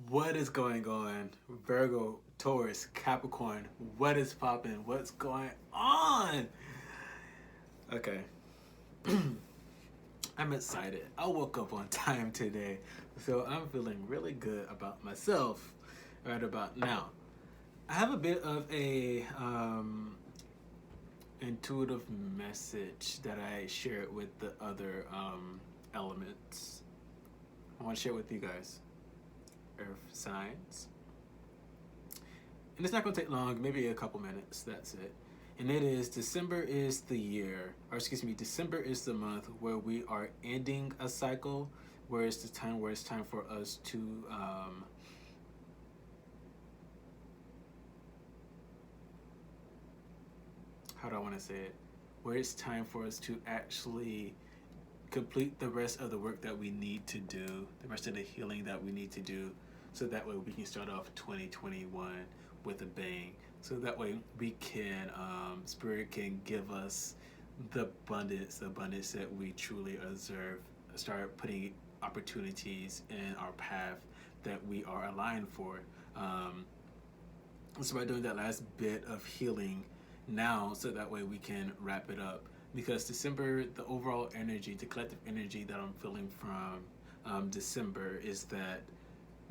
What is going on? Virgo, Taurus, Capricorn, what is popping? What's going on? Okay. I'm excited. I woke up on time today, so I'm feeling really good about myself right about now. I have a bit of a intuitive message that I shared with the other elements. I want to share with you guys. Earth signs. And it's not going to take long, maybe a couple minutes, that's it. And it is December is the year, or excuse me, December is the month where we are ending a cycle, where it's the time where it's time for us to how do I want to say it? Where it's time for us to actually complete the rest of the work that we need to do, the rest of the healing that we need to do, so that way we can start off 2021 with a bang. So that way we can, Spirit can give us the abundance that we truly deserve. Start putting opportunities in our path that we are aligned for. So by doing that last bit of healing now, so that way we can wrap it up. Because December, the overall energy, the collective energy that I'm feeling from December is that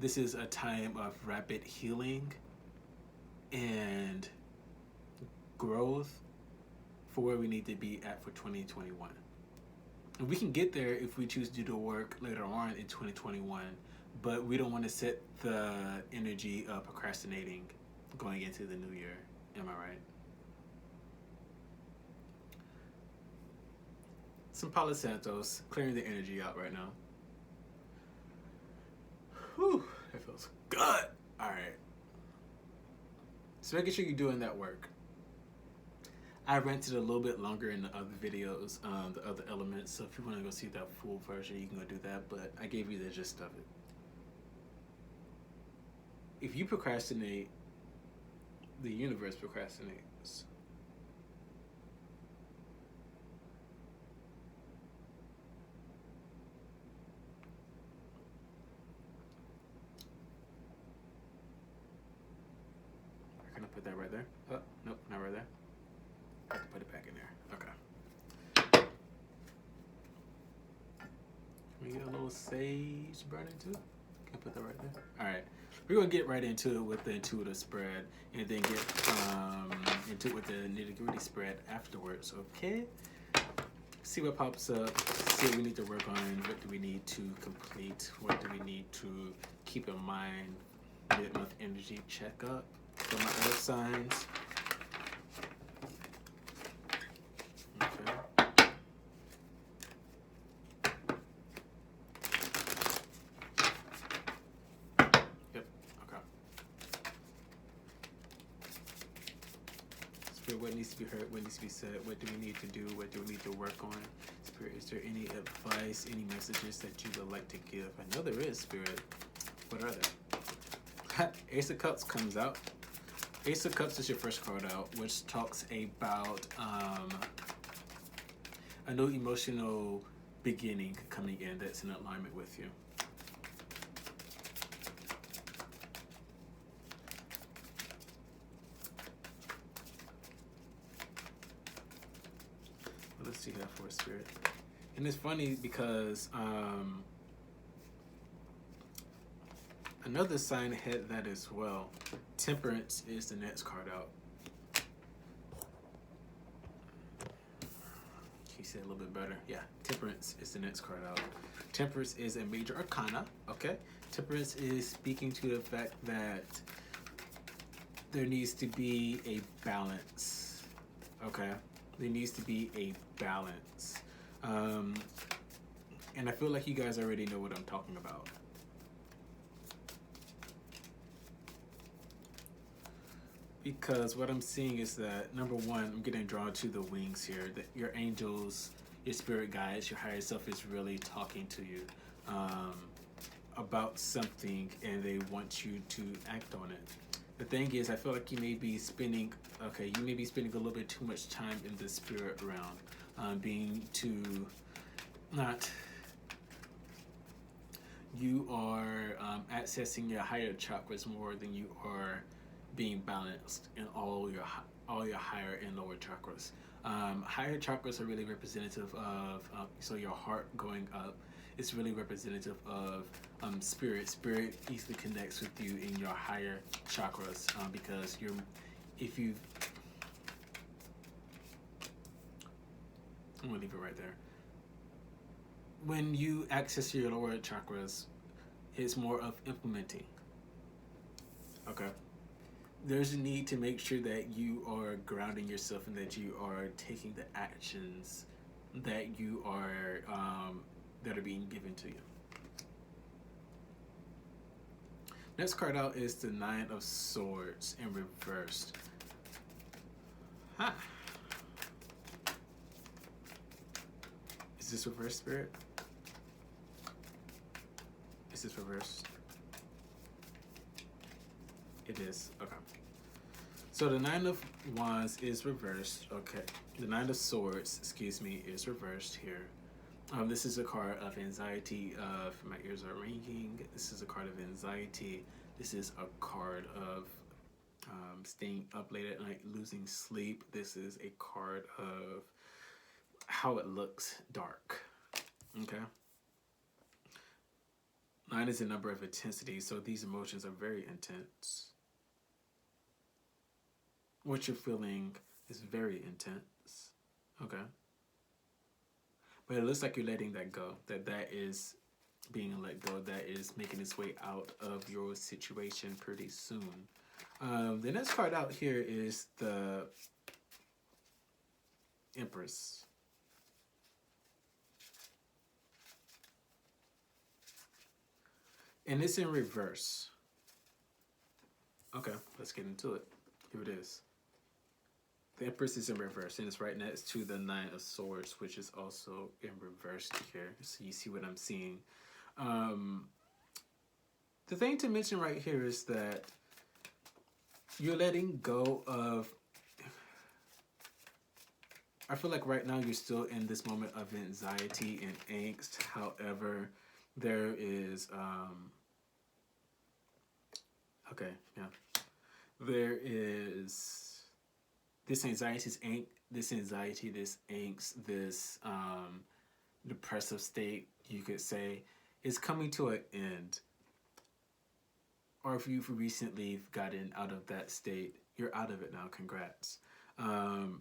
this is a time of rapid healing and growth for where we need to be at for 2021. And we can get there if we choose to do the work later on in 2021, but we don't want to set the energy of procrastinating going into the new year. Am I right? Some Palo Santos, clearing the energy out right now. Whew, that feels good. All right. So making sure you're doing that work. I rented a little bit longer in the other videos, the other elements. So if you want to go see that full version, you can go do that. But I gave you the gist of it. If you procrastinate, the universe procrastinates. Can I put that right there? Oh, nope, not right there. I have to put it back in there. Okay. Can we get a little sage burning too? Can I put that right there? All right. We're going to get right into it with the intuitive spread and then get into it with the nitty-gritty spread afterwards, okay? See what pops up, see what we need to work on, what do we need to complete, what do we need to keep in mind, mid-month energy checkup for my earth signs. Okay. Yep, okay. Spirit, what needs to be heard, what needs to be said, what do we need to do, what do we need to work on? Spirit, is there any advice, any messages that you would like to give? I know there is, Spirit. What are they? Ace of Cups comes out. Ace of Cups is your first card out, which talks about a new emotional beginning coming in that's in alignment with you. Let's see that for a Spirit. And it's funny because another sign had that as well. Temperance is the next card out. Can you say it a little bit better? Yeah, Temperance is the next card out. Temperance is a major arcana, okay? Temperance is speaking to the fact that there needs to be a balance, okay? There needs to be a balance. And I feel like you guys already know what I'm talking about. Because what I'm seeing is that, number one, I'm getting drawn to the wings here. That your angels, your spirit guides, your higher self is really talking to you about something, and they want you to act on it. The thing is, I feel like you may be spending a little bit too much time in the spirit realm, being too not you are accessing your higher chakras more than you are being balanced in all your higher and lower chakras. Higher chakras are really representative of so your heart going up. It's really representative of spirit. Spirit easily connects with you in your higher chakras because you're if you I'm gonna leave it right there. When you access your lower chakras, it's more of implementing. Okay. There's a need to make sure that you are grounding yourself and that you are taking the actions that you are that are being given to you. Next card out is the Nine of Swords in reversed. Huh. Is this reverse, Spirit? Is this reversed? It is. Okay. So the Nine of Wands is reversed. Okay. The Nine of Swords, excuse me, is reversed here. This is a card of anxiety. My ears are ringing. This is a card of anxiety. This is a card of staying up late at night, losing sleep. This is a card of how it looks dark. Okay. 9 is a number of intensity, so these emotions are very intense. What you're feeling is very intense. Okay. But it looks like you're letting that go. That is being let go. That is making its way out of your situation pretty soon. The next card out here is the Empress. And it's in reverse. Okay, let's get into it. Here it is. The Empress is in reverse, and it's right next to the Nine of Swords, which is also in reverse here. So you see what I'm seeing. The thing to mention right here is that you're letting go of... I feel like right now you're still in this moment of anxiety and angst. However, there is... okay, yeah. There is... This anxiety, this angst, this depressive state, you could say, is coming to an end. Or if you've recently gotten out of that state, you're out of it now. Congrats. The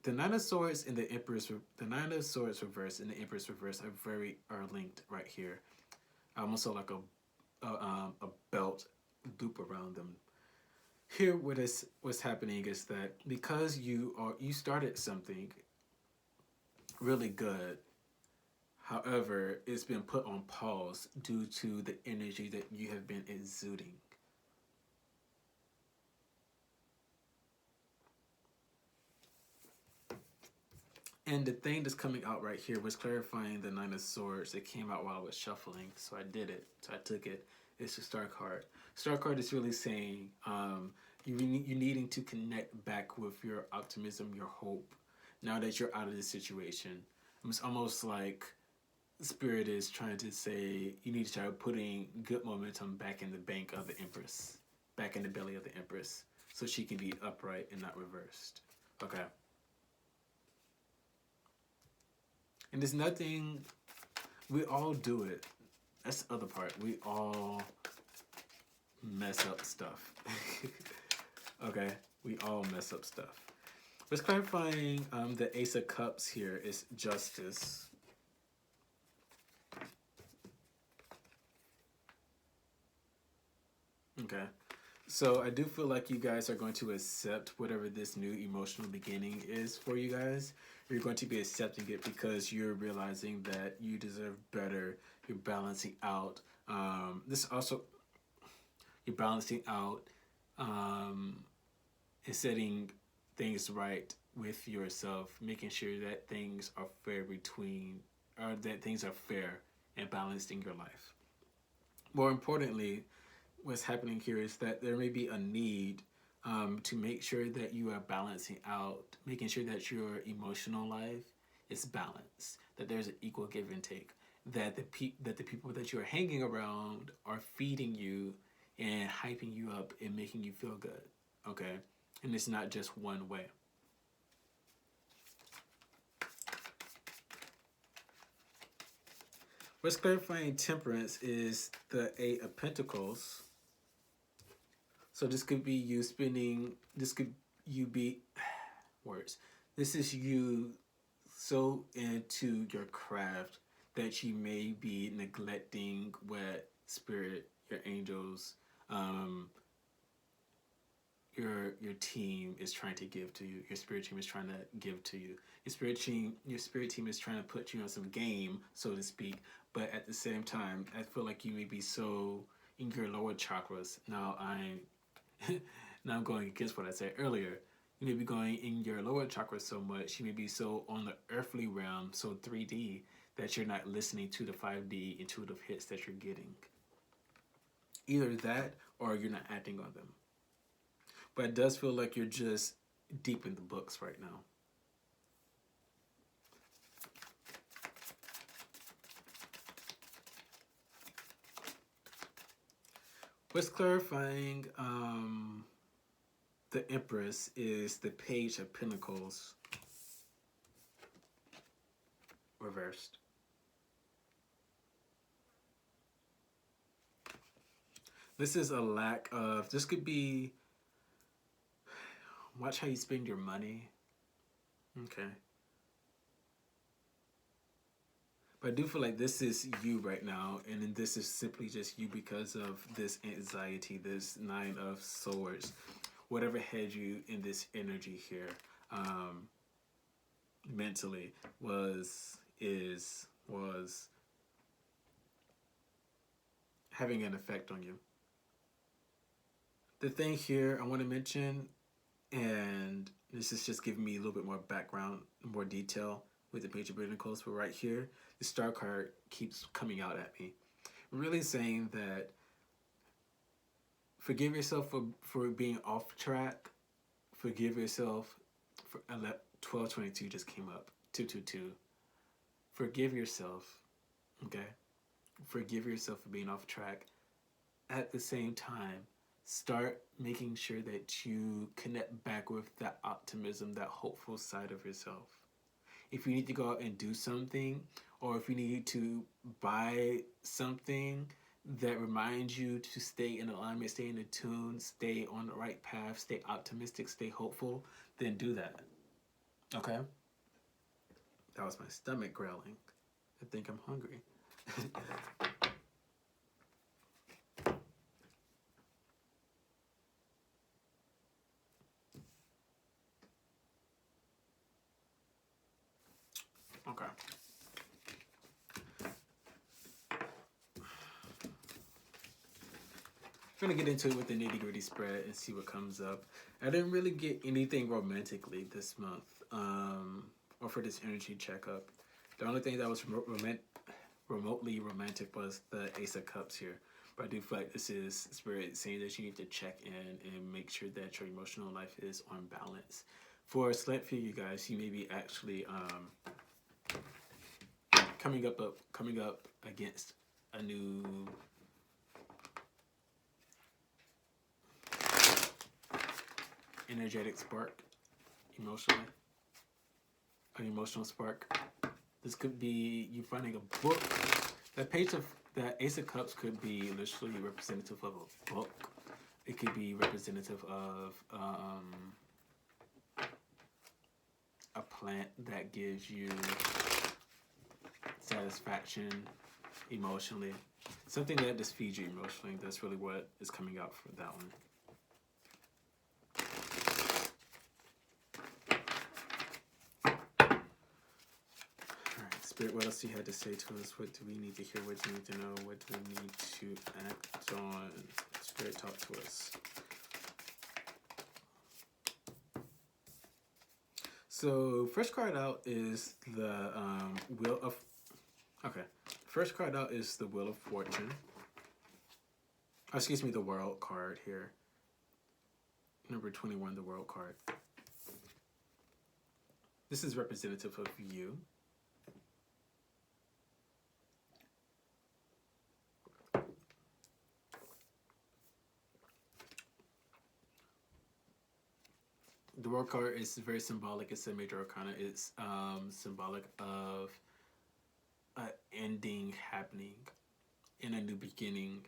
Nine of Swords and the Empress, the Nine of Swords reverse and the Empress reverse are linked right here. Almost so like a belt loop around them. Here, what's happening is that because you started something really good, however, it's been put on pause due to the energy that you have been exuding. And the thing that's coming out right here was clarifying the Nine of Swords. It came out while I was shuffling, so I did it. So I took it. It's a Star card. Star card is really saying you're needing to connect back with your optimism, your hope, now that you're out of this situation. It's almost like Spirit is trying to say you need to start putting good momentum back in the bank of the Empress, back in the belly of the Empress, so she can be upright and not reversed. Okay. And there's nothing, we all do it. That's the other part. We all mess up stuff. Okay, we all mess up stuff. Let's clarifying the Ace of Cups here is justice. Okay, so I do feel like you guys are going to accept whatever this new emotional beginning is for you guys. You're going to be accepting it because you're realizing that you deserve better. You're balancing out. This also, you're balancing out and setting things right with yourself, making sure that things are fair that things are fair and balanced in your life. More importantly, what's happening here is that there may be a need to make sure that you are balancing out, making sure that your emotional life is balanced, that there's an equal give and take. that the people that you're hanging around are feeding you and hyping you up and making you feel good. Okay, and it's not just one way. What's clarifying Temperance is the Eight of Pentacles. So this could be you spending. This could you be words. This is you so into your craft that you may be neglecting what spirit, your angels, um, your team is trying to give to you. Your spirit team is trying to give to you. Your spirit team is trying to put you on some game, so to speak. But at the same time, I feel like you may be so in your lower chakras. Now I'm going against what I said earlier. You may be going in your lower chakras so much. You may be so on the earthly realm, so 3D, that you're not listening to the 5D intuitive hits that you're getting. Either that or you're not acting on them. But it does feel like you're just deep in the books right now. What's clarifying the Empress is the Page of Pentacles reversed. This is a lack of, this could be, watch how you spend your money. Okay. But I do feel like this is you right now, and then this is simply just you because of this anxiety, this Nine of Swords. Whatever had you in this energy here, mentally, was having an effect on you. The thing here I want to mention, and this is just giving me a little bit more background, more detail with the Page of Pentacles, but right here, the Star card keeps coming out at me. Really saying that forgive yourself for being off track. Forgive yourself for 1222 just came up. 222. Forgive yourself. Okay? Forgive yourself for being off track. At the same time, start making sure that you connect back with that optimism, that hopeful side of yourself. If you need to go out and do something, or if you need to buy something that reminds you to stay in alignment, stay in the tune, stay on the right path, stay optimistic, stay hopeful, then do that. Okay? That was my stomach growling. I think I'm hungry. Okay. I'm gonna get into it with the nitty-gritty spread and see what comes up. I didn't really get anything romantically this month, or for this energy checkup. The only thing that was remotely romantic was the Ace of Cups here. But I do feel like this is Spirit saying that you need to check in and make sure that your emotional life is on balance. For a select few of you guys, you may be actually coming up against a new energetic spark, emotionally, an emotional spark. This could be you finding a book. That Ace of Cups could be literally representative of a book. It could be representative of a plant that gives you satisfaction emotionally. Something that just feeds you emotionally. That's really what is coming out for that one. Spirit, what else do you have to say to us? What do we need to hear? What do we need to know? What do we need to act on? Spirit, talk to us. So, first card out is the Wheel of... Okay. First card out is the Wheel of Fortune. Oh, excuse me, the World card here. Number 21, the World card. This is representative of you. The World card is very symbolic. It's a major arcana. It's symbolic of an ending happening and a new beginning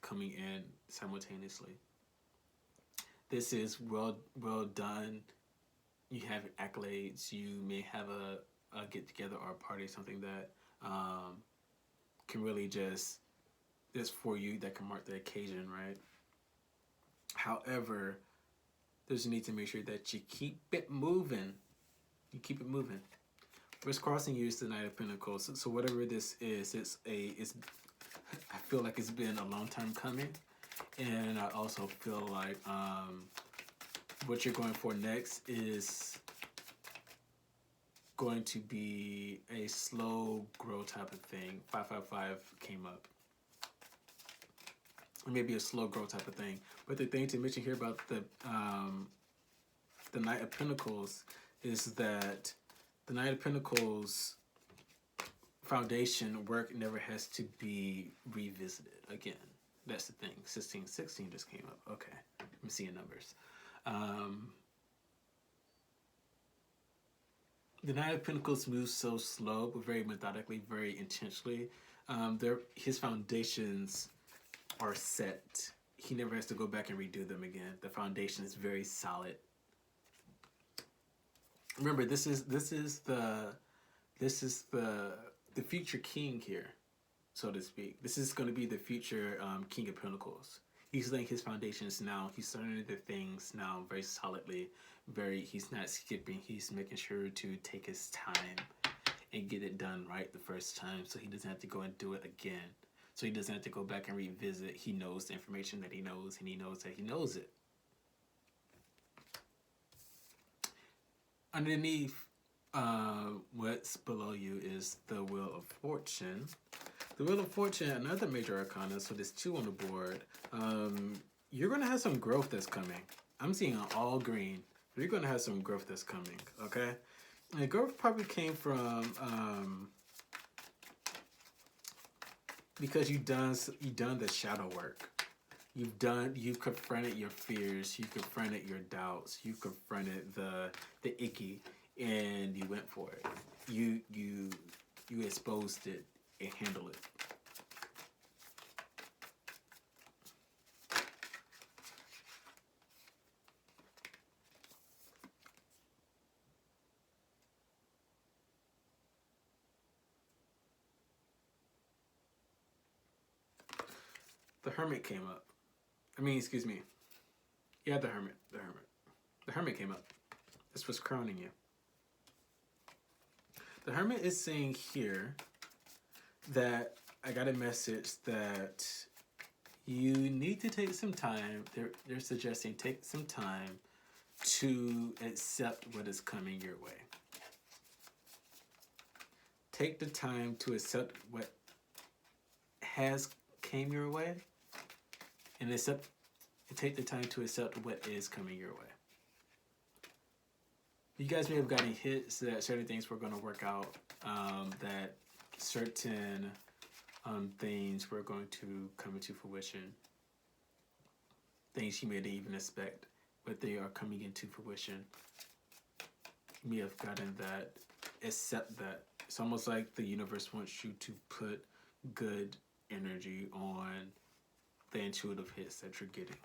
coming in simultaneously. This is well done. You have accolades. You may have a get together or a party, something that can really just is for you, that can mark the occasion, right? However, there's a need to make sure that you keep it moving. You keep it moving. What's crossing you is the Knight of Pentacles. So whatever this is, it's I feel like it's been a long time coming, and I also feel like what you're going for next is going to be a slow grow type of thing. 555 came up. Maybe a slow grow type of thing. But the thing to mention here about the Knight of Pentacles is that the Knight of Pentacles foundation work never has to be revisited again. That's the thing. 16 just came up. Okay, I'm seeing numbers. The Knight of Pentacles moves so slow, but very methodically, very intentionally. His foundations are set. He never has to go back and redo them again. The foundation is very solid. Remember, this is the future king here, so to speak. This is going to be the future King of Pentacles. He's laying his foundations now. He's starting to do things now very solidly. He's not skipping. He's making sure to take his time and get it done right the first time, so he doesn't have to go and do it again. So he doesn't have to go back and revisit. He knows the information that he knows, and he knows that he knows it. Underneath what's below you is the Wheel of Fortune. The Wheel of Fortune, another major arcana, so there's 2 on the board. You're going to have some growth that's coming. I'm seeing all green. You're going to have some growth that's coming, okay? And growth probably came from because you've done the shadow work. You've confronted your fears, you confronted your doubts, you confronted the icky, and you went for it. You exposed it and handled it. The Hermit came up. Excuse me. Yeah, the Hermit. The Hermit came up. That's what's crowning you. The Hermit is saying here that I got a message that you need to take some time. They're suggesting take some time to accept what is coming your way. Take the time to accept what has came your way, and take the time to accept what is coming your way. You guys may have gotten hints that certain things were going to work out, that certain things were going to come into fruition. Things you may not even expect, but they are coming into fruition. You may have gotten that, accept that. It's almost like the universe wants you to put good energy on the intuitive hits that you're getting.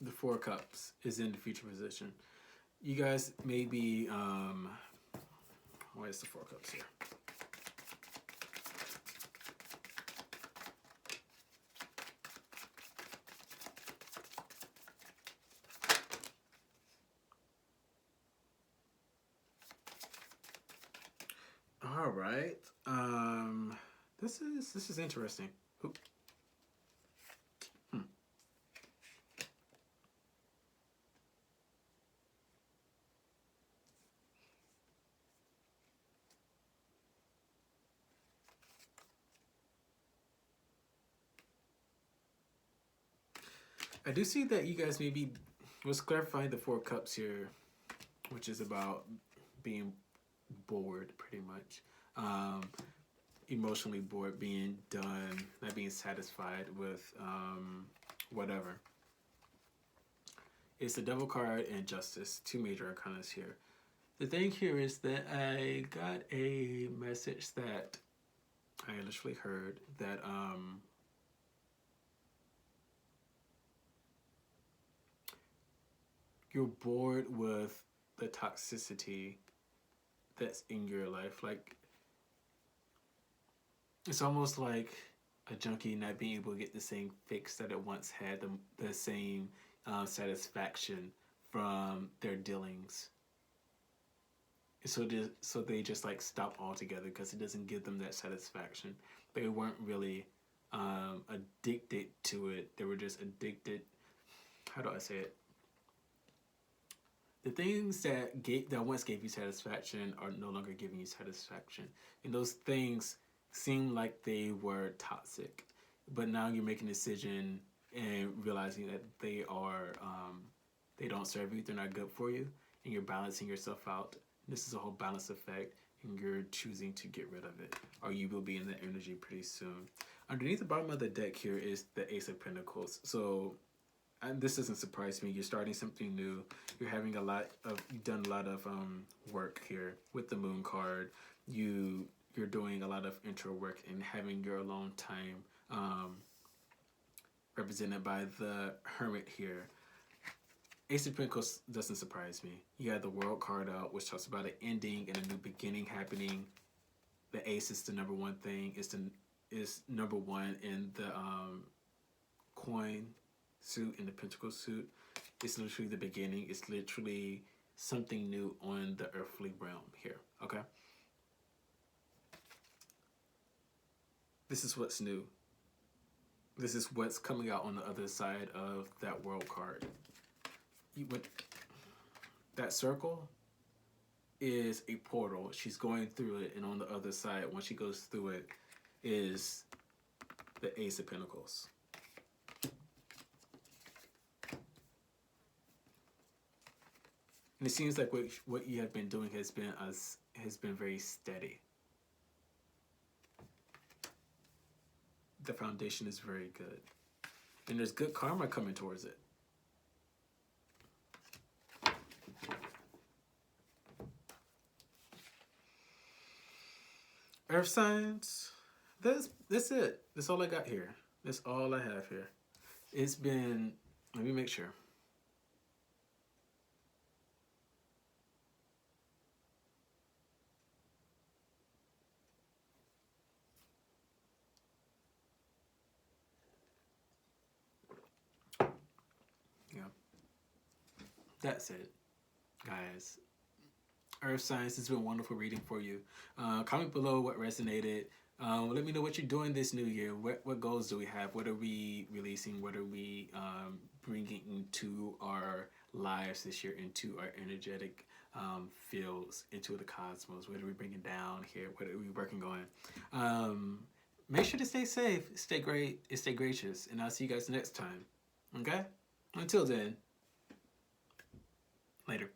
The 4 of Cups is in the future position. You guys may be, where's the 4 of Cups here? All right. This is interesting. I do see that you guys maybe was clarifying the 4 of Cups here, which is about being bored, pretty much. emotionally bored, being done, not being satisfied with whatever. It's the Devil card and Justice, two major arcanas here. The thing here is that I got a message that I literally heard that you're bored with the toxicity that's in your life. Like, it's almost like a junkie not being able to get the same fix that it once had, the same satisfaction from their dealings. So they just like stop altogether because it doesn't give them that satisfaction. They weren't really addicted to it. They were just addicted. How do I say it? The things that once gave you satisfaction are no longer giving you satisfaction, and those things seem like they were toxic, but now you're making a decision and realizing that they don't serve you, they're not good for you, and you're balancing yourself out. This is a whole balance effect, and you're choosing to get rid of it, or you will be in that energy pretty soon. Underneath the bottom of the deck here is the Ace of Pentacles. So this doesn't surprise me. You're starting something new. You've done a lot of work here with the Moon card. You're doing a lot of intro work and having your alone time, represented by the Hermit here. Ace of Pentacles doesn't surprise me. You have the World card out, which talks about an ending and a new beginning happening. The Ace is the number one thing. Is number one in the coin suit, in the Pentacle suit. It's literally the beginning. It's literally something new on the earthly realm here. Okay. This is what's new. This is what's coming out on the other side of that World card. That circle is a portal. She's going through it, and on the other side, when she goes through it, is the Ace of Pentacles. And it seems like what you have been doing has been very steady. The foundation is very good, and there's good karma coming towards it. Earth signs. That's it. That's all I got here. That's all I have here. It's been. Let me make sure. Yeah. That's it, guys. Earth signs, it's been wonderful reading for you. Comment below what resonated. Let me know what you're doing this new year. What goals do we have? What are we releasing? What are we bringing into our lives this year, into our energetic fields, into the cosmos? What are we bringing down here? What are we working on? Make sure to stay safe, stay great, and stay gracious. And I'll see you guys next time. Okay? Until then, later.